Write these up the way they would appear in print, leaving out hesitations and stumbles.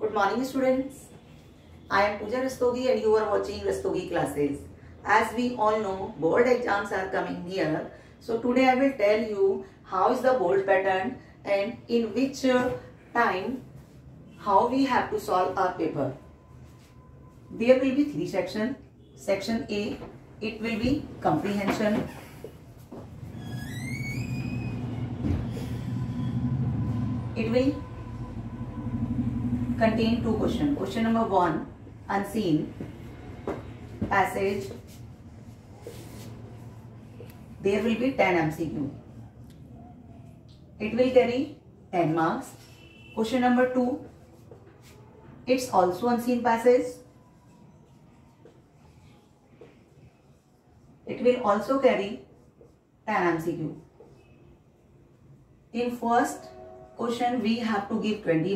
Good morning, students. I am Pooja Rastogi and you are watching Rastogi classes. As we all know, board exams are coming near. So today I will tell you how is the board pattern and in which time how we have to solve our paper. There will be three sections. Section A, it will be comprehension. It will contain two questions. Question number 1, unseen passage. There will be 10 MCQ. It will carry 10 marks. Question number 2, it's also unseen passage. It will also carry 10 MCQ. In first question we have to give 20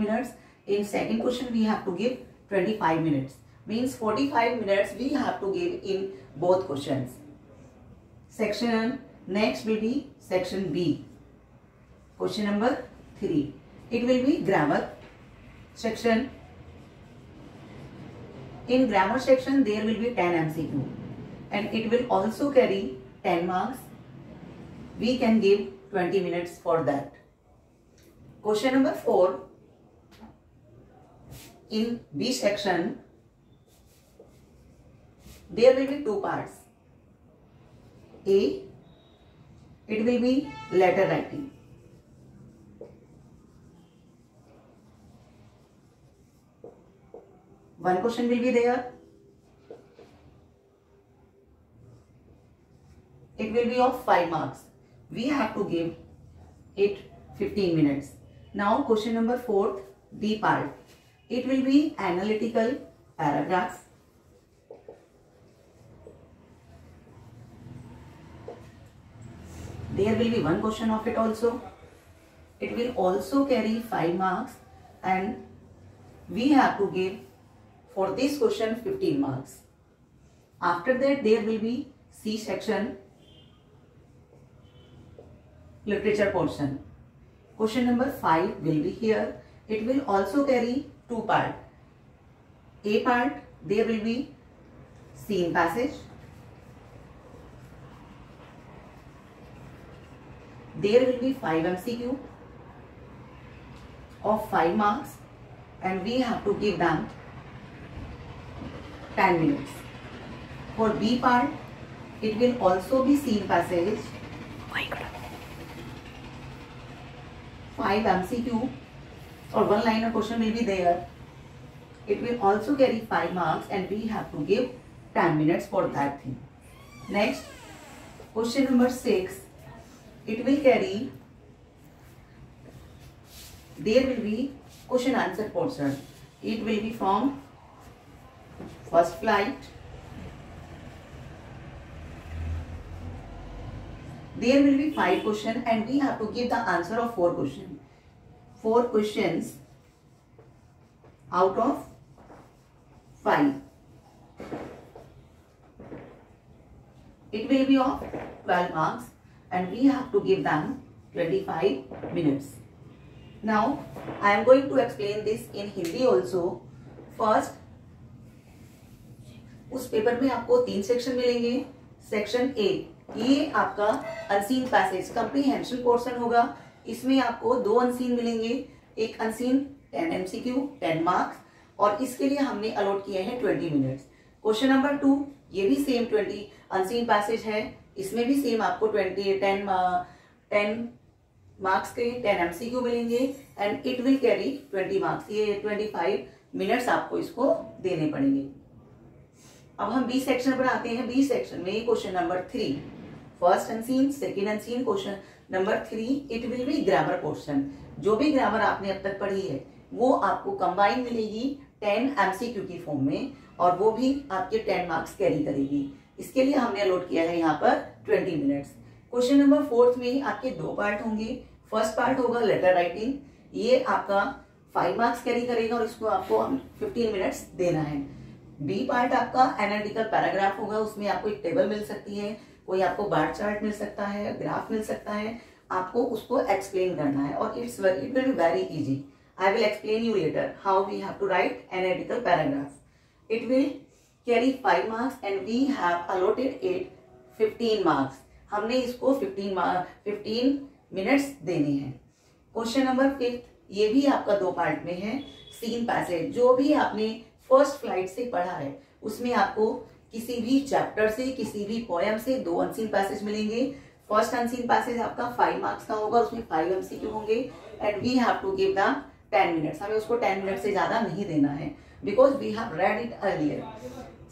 minutes. In second question we have to give 25 minutes. Means 45 minutes we have to give in both questions. Section next will be section B. Question number 3. It will be grammar section. In grammar section there will be 10 MCQ and it will also carry 10 marks. We can give 20 minutes for that. Question number 4. In B section, there will be two parts. A, it will be letter writing. One question will be there. It will be of 5 marks. We have to give it 15 minutes. Now question number 4, B part. It will be analytical paragraph. There will be one question of it also. It will also carry 5 marks and we have to give for this question 15 marks. After that there will be C section, literature portion. Question number 5 will be here. It will also carry 2 parts. A part, there will be seen passage. There will be 5 MCQ of 5 marks and we have to give them 10 minutes. For B part, it will also be seen passage. 5 MCQ or one liner question will be there. It will also carry 5 marks and we have to give 10 minutes for that thing. Next, question number 6. It will carry, there will be question answer portion. It will be from first flight. There will be 5 questions and we have to give the answer of 4 questions. 4 questions out of 5. It will be of 12 marks and we have to give them 25 minutes. Now I am going to explain this in Hindi also. First, उस paper में आपको 3 section मिलेंगे. Section A, ये आपका unseen passage comprehension portion होगा. इसमें आपको 2 unseen मिलेंगे. एक अनसीन 10 MCQ 10 मार्क्स और इसके लिए हमने अलॉट किए हैं 20 मिनट्स. क्वेश्चन नंबर 2, ये भी सेम 20 अनसीन पैसेज है. इसमें भी सेम आपको 10 मार्क्स के 10 MCQ मिलेंगे and it will carry 20 marks. ये 25 मिनट्स आपको इसको देने पड़ेंगे. अब हम बी सेक्शन पर आते हैं. बी सेक्शन में question number 3, first unseen, second unseen. Question number 3, it will be grammar portion. जो भी ग्रामर आपने अब तक पढ़ी है वो आपको कंबाइन मिलेगी 10 MCQ की फॉर्म में और वो भी आपके 10 मार्क्स कैरी करेगी. इसके लिए हमने अलॉट किया है यहाँ पर 20 मिनट्स. क्वेश्चन नंबर 4 में आपके 2 पार्ट होंगे. फर्स्ट पार्ट होगा लेटर राइटिंग. ये आपका 5 मार्क्स कैरी करेगा और इसको आपको 15 मिनट्स देना है. बी पार्ट आपका एनालिटिकल पैराग्राफ होगा. उसमें आपको एक टेबल मिल सकती है, कोई आपको बार चार्ट मिल सकता है, ग्राफ मिल सकता है. आपको उसको एक्सप्लेन करना है और it will be very easy. I will explain you later how we have to write analytical paragraph. It will carry 5 marks and we have allotted it 15 marks. हमने इसको 15 मिनट्स देने हैं. क्वेश्चन नंबर 5 ये भी आपका 2 पार्ट में है. Scene passage जो भी आपने फर्स्ट फ्लाइट से पढ़ा है उसमें आपको किसी भी चैप्टर से किसी भी पोएम से 2 अनसीन पैसेज मिलेंगे. फर्स्ट अनसीन पैसेज आपका 5 मार्क्स का होगा, उसमें 5 MCQ होंगे and we have to give the 10 minutes. हमें उसको 10 मिनट से ज्यादा नहीं देना है because we have read it earlier.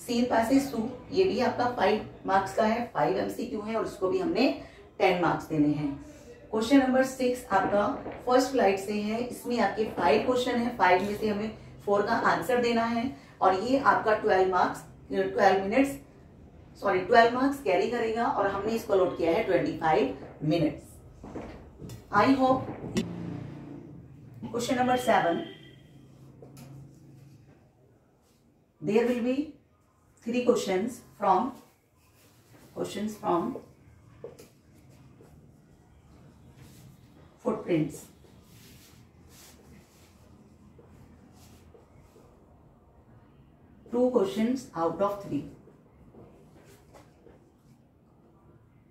Seen passage 2 ये भी आपका 5 मार्क्स का है, 5 MCQ है और उसको भी हमने 10 मार्क्स देने हैं. क्वेश्चन नंबर 6 आपका फर्स्ट फ्लाइट से है. इसमें आपके 5 क्वेश्चन है, 5 में से हमें 4 का आंसर देना है और ये आपका 12 मार्क्स कैरी करेगा और हमने इसको लोड किया है 25 minutes. I hope. Question number 7 there will be 3 questions from footprints. Two questions out of 3.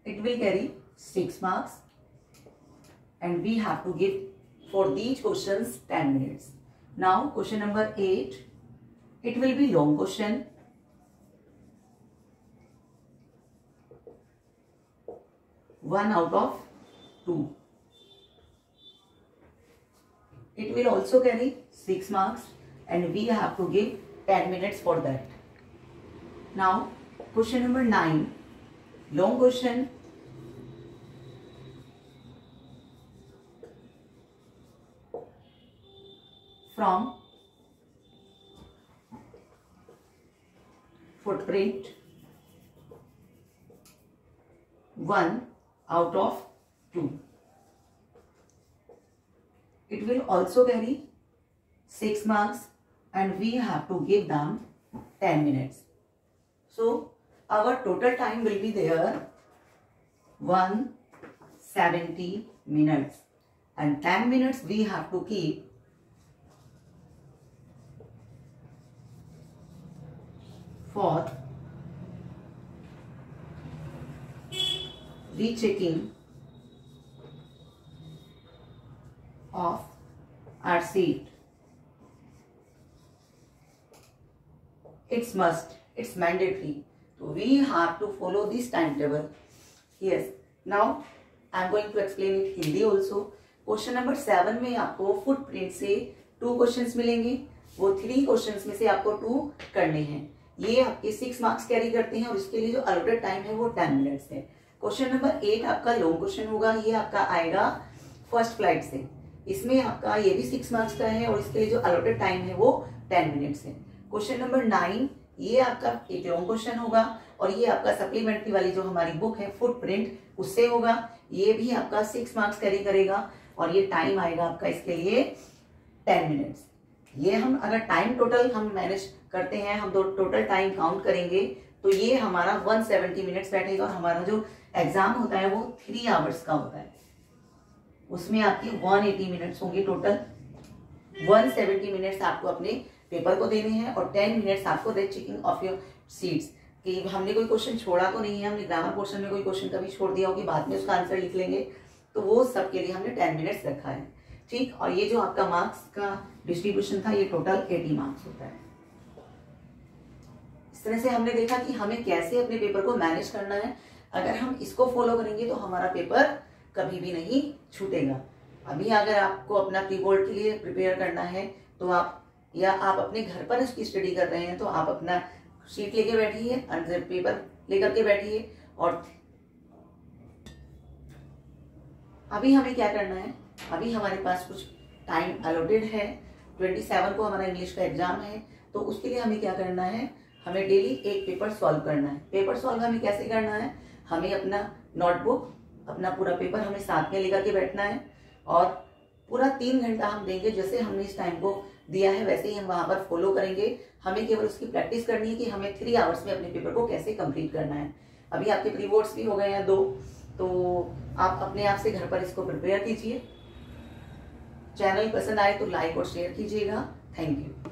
It will carry 6 marks and we have to give for these questions 10 minutes. Now question number 8. It will be long question. One out of 2. It will also carry 6 marks and we have to give 10 minutes for that. Now question number 9. Long question. From footprint. 1 out of 2. It will also carry 6 marks and we have to give them 10 minutes. So our total time will be there 170 minutes and 10 minutes we have to keep for rechecking of our seat. It's must, it's mandatory. So we have to follow this timetable. Yes. Now I am going to explain it Hindi also. Question number 7 में आपको footprint से 2 questions मिलेंगे. वो 3 questions में से आपको 2 करने हैं. ये आपके 6 मार्क्स कैरी करते हैं और इसके लिए जो अलॉटेड टाइम है वो 10 मिनट्स है. क्वेश्चन नंबर 8 आपका लॉन्ग क्वेश्चन होगा. ये आपका आएगा फर्स्ट फ्लाइट से. इसमें आपका ये भी 6 मार्क्स का है और इसके लिए जो अलॉटेड टाइम है वो 10 मिनट्स है. क्वेश्चन नंबर 9 ये आपका एक लॉन्ग क्वेश्चन होगा और ये आपका सप्लीमेंट्री वाली जो हमारी बुक है फुटप्रिंट उससे होगा. ये भी आपका 6 मार्क्स कैरी करेगा और ये टाइम आएगा आपका इसके लिए 10 मिनट्स. ये हम अगर टाइम टोटल हम मैनेज करते हैं, हम टोटल टाइम काउंट करेंगे तो ये हमारा 170 मिनट्स बैठेगा और हमारा जो एग्जाम होता है वो 3 आवर्स का होता है. उसमें आपकी 180 मिनट्स होंगे टोटल. 170 मिनट्स आपको अपने पेपर को देने हैं और 10 मिनट्स आपको चेकिंग ऑफ योर सीट्स कि हमने कोई क्वेश्चन छोड़ा तो नहीं है, हमने ग्रामर पोर्शन में कोई क्वेश्चन कभी छोड़ दिया हो कि बाद में उसका आंसर लिख लेंगे, तो वो सब के लिए हमने 10 मिनट्स रखा है. ठीक. और ये जो आपका मार्क्स का डिस्ट्रीब्यूशन था ये टोटल 80 मार्क्स होता है. इस तरह से हमने देखा कि हमें कैसे अपने पेपर को मैनेज करना है. अगर हम इसको फॉलो करेंगे तो हमारा पेपर कभी भी नहीं छूटेगा. अभी अगर आपको अपना प्री बोर्ड के लिए प्रिपेयर करना है तो आप या आप अपने घर पर इसकी स्टडी कर रहे हैं तो आप अपना शीट लेके बैठिए, पेपर लेकर के बैठिए. और अभी हमें क्या करना है, अभी हमारे पास कुछ टाइम अलॉटेड है. 27 को हमारा इंग्लिश का एग्जाम है तो उसके लिए हमें क्या करना है, हमें डेली एक पेपर सॉल्व करना है. पेपर सॉल्व हमें कैसे करना है, हमें अपना नोटबुक अपना पूरा पेपर हमें साथ में लेकर के बैठना है और पूरा 3 घंटा हम देंगे. जैसे हमने इस टाइम को दिया है वैसे ही हम वहां पर फॉलो करेंगे. हमें केवल उसकी प्रैक्टिस करनी है कि हमें 3 आवर्स में अपने पेपर को कैसे कंप्लीट करना है. अभी आपके प्री बोर्ड्स भी हो गए हैं 2, तो आप अपने आप से घर पर इसको प्रिपेयर कीजिए. चैनल पसंद आए तो लाइक और शेयर कीजिएगा। Thank you.